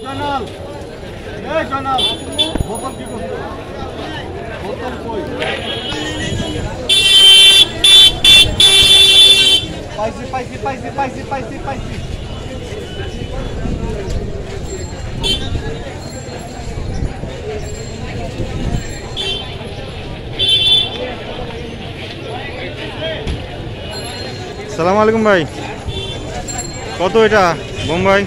জানাল এই জানাল বোতল কি করছো বোতল কই পাইছি সালাম আলাইকুম ভাই, কত এটা বোম্বাই?